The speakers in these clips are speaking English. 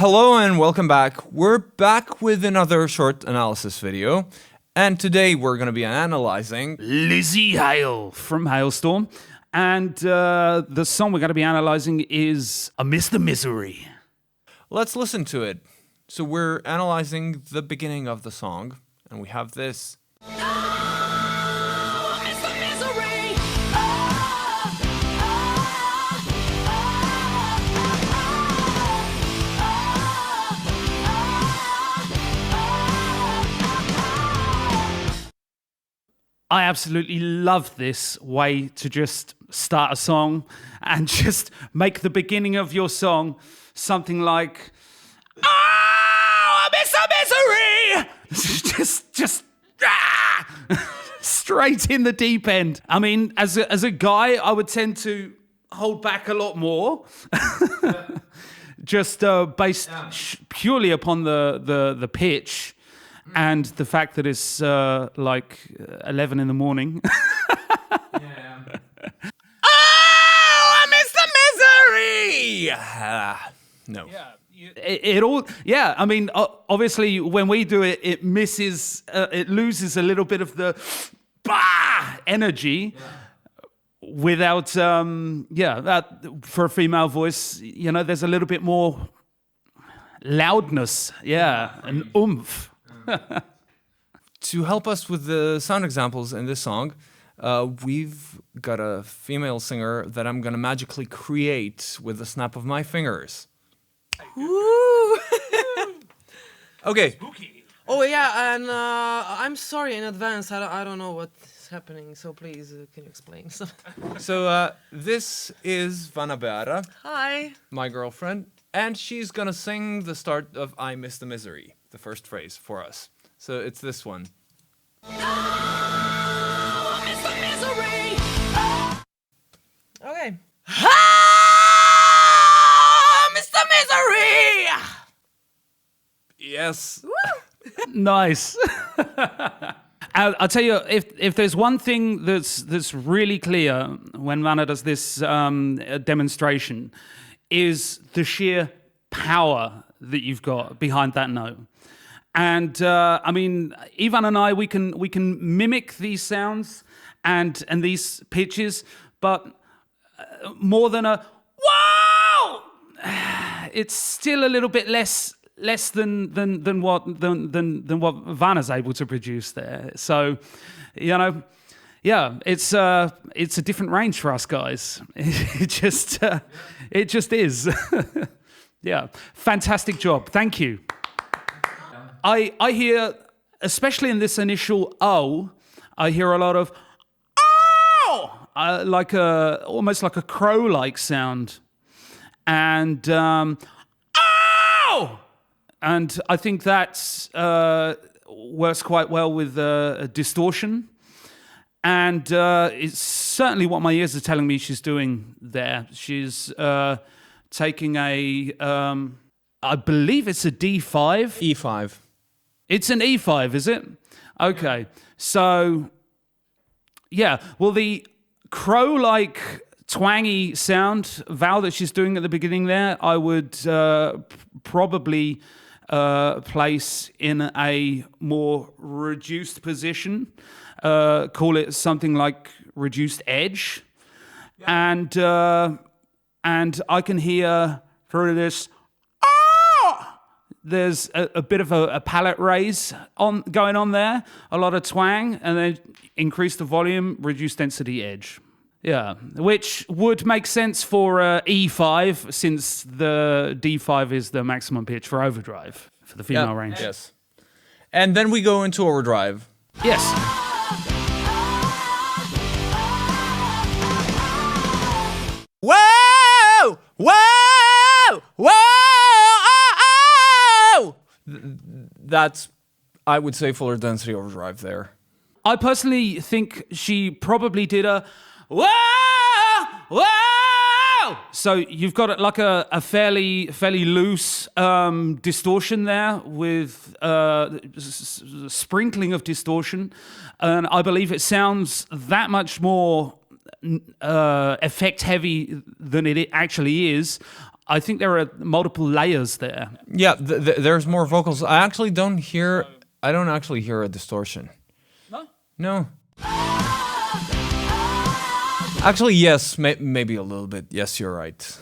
Hello and welcome back. We're back with another short analysis video. And today we're going to be analyzing Lzzy Hale from Halestorm. And the song we're going to be analyzing is I Miss the Misery. Let's listen to it. So we're analyzing the beginning of the song, and we have this. I absolutely love this way to just start a song and just make the beginning of your song something like, "Oh, I miss the misery!" just straight in the deep end. I mean, as a guy, I would tend to hold back a lot more, just based purely upon the pitch. And the fact that it's like 11 in the morning. Oh, I miss the misery! No. Yeah, it all. Yeah, I mean, obviously, when we do it, it misses. It loses a little bit of the energy. Without, that for a female voice, you know, there's a little bit more loudness. Yeah, and oomph. To help us with the sound examples in this song, we've got a female singer that I'm going to magically create with the snap of my fingers. Woo! Okay. Oh yeah, and I'm sorry in advance. I don't know what's happening, so please can you explain? So this is Vana Beara, Hi. my girlfriend, and she's going to sing the start of I Miss the Misery, the first phrase for us. So it's this one. I miss the misery. Okay. I miss the misery. Yes. Nice. I'll tell you, if there's one thing that's really clear when Vana does this demonstration, is the sheer power that you've got behind that note. And I mean, Ivan and I, we can mimic these sounds and these pitches, but more than a wow, it's still a little bit less than what Vana's able to produce there. So, you know, yeah, it's a different range for us guys. It just is. Yeah, fantastic job. Thank you. I hear, especially in this initial "oh," I hear a lot of "oh," almost like a crow-like sound, and "oh," and I think that works quite well with distortion, and it's certainly what my ears are telling me she's doing there. She's taking a, I believe it's a D5. E5. It's an E5, is it? Okay. So, yeah. Well, the crow-like twangy sound vowel that she's doing at the beginning there, I would probably place in a more reduced position. Call it something like reduced edge. Yeah. And I can hear through this, there's a bit of a palate raise going on there, a lot of twang, and then increase the volume, reduce density edge. Yeah, which would make sense for E5, since the D5 is the maximum pitch for overdrive for the female range. Yes. And then we go into overdrive. Yes. Whoa! Whoa! Whoa! That's, I would say, fuller density overdrive there. I personally think she probably did a whoa, whoa. So you've got like a fairly loose distortion there with sprinkling of distortion, and I believe it sounds that much more effect heavy than it actually is. I think there are multiple layers there. Yeah, there's more vocals. I don't actually hear a distortion. No. Actually, yes, maybe a little bit. Yes, you're right.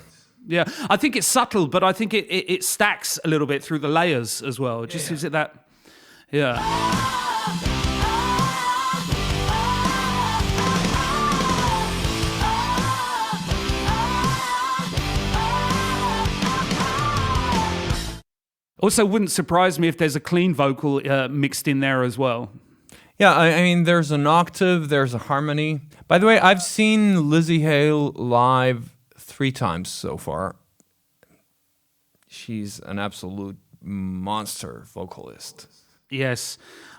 Yeah, I think it's subtle, but I think it stacks a little bit through the layers as well. It just gives it that, yeah. Also, wouldn't surprise me if there's a clean vocal mixed in there as well. Yeah, I mean, there's an octave, there's a harmony. By the way, I've seen Lzzy Hale live 3 times so far. She's an absolute monster vocalist. Yes,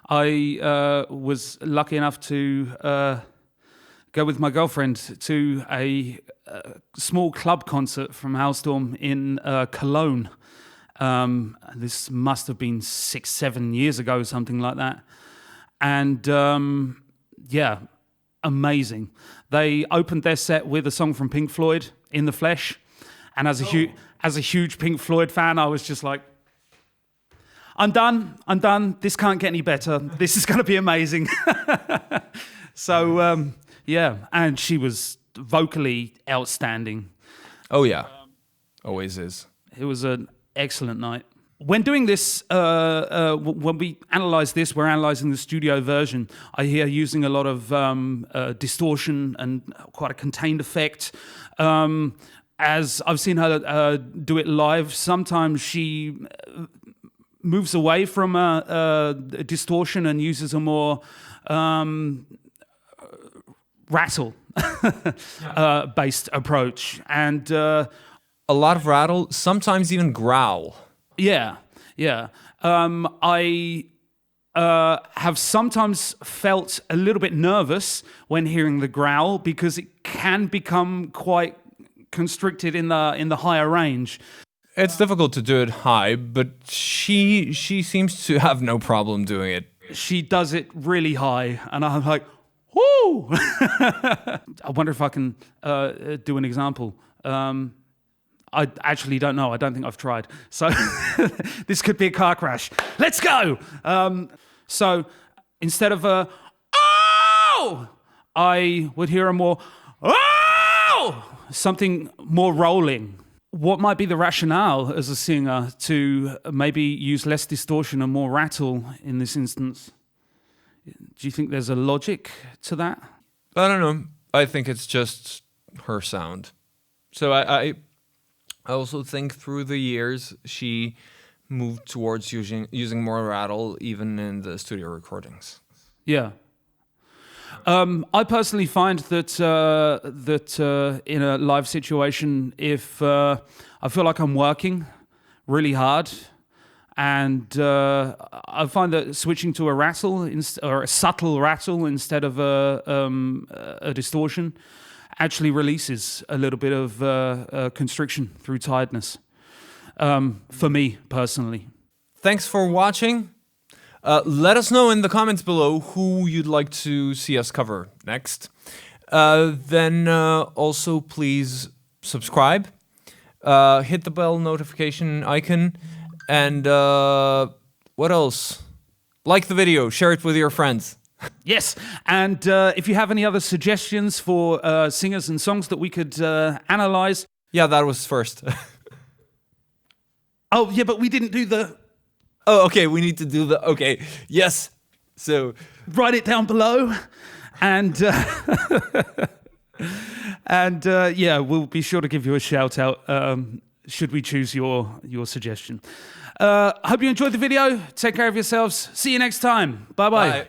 I was lucky enough to go with my girlfriend to a small club concert from Halestorm in Cologne. This must have been 6-7 years ago, something like that. And yeah, amazing. They opened their set with a song from Pink Floyd, In the Flesh. And as a huge Pink Floyd fan, I was just like, I'm done. This can't get any better. This is going to be amazing. So, yeah, and she was vocally outstanding. Oh, yeah. Always is. It was an excellent night. When doing this, when we analyze this, we're analyzing the studio version. I hear using a lot of distortion and quite a contained effect. As I've seen her do it live, sometimes she moves away from distortion and uses a more rattle based approach. And a lot of rattle, sometimes even growl. Yeah. I have sometimes felt a little bit nervous when hearing the growl because it can become quite constricted in the higher range. It's difficult to do it high, but she seems to have no problem doing it. She does it really high, and I'm like, whoo! I wonder if I can do an example. I actually don't know. I don't think I've tried. So this could be a car crash. Let's go! So instead of a oh, I would hear a more oh, something more rolling. What might be the rationale as a singer to maybe use less distortion and more rattle in this instance? Do you think there's a logic to that? I don't know. I think it's just her sound. So I also think through the years she moved towards using more rattle even in the studio recordings. Yeah. I personally find that in a live situation, if I feel like I'm working really hard, and I find that switching to a rattle or a subtle rattle instead of a distortion actually releases a little bit of constriction through tiredness. For me personally. Thanks for watching. Let us know in the comments below who you'd like to see us cover next. Then also please subscribe, hit the bell notification icon, and what else? Like the video, share it with your friends. Yes, and if you have any other suggestions for singers and songs that we could analyze. Yeah, that was first. Oh, yeah, but we didn't do the... Oh, okay, we need to do the... Okay, yes. So... Write it down below. And... yeah, we'll be sure to give you a shout out should we choose your suggestion. Hope you enjoyed the video. Take care of yourselves. See you next time. Bye-bye. Bye.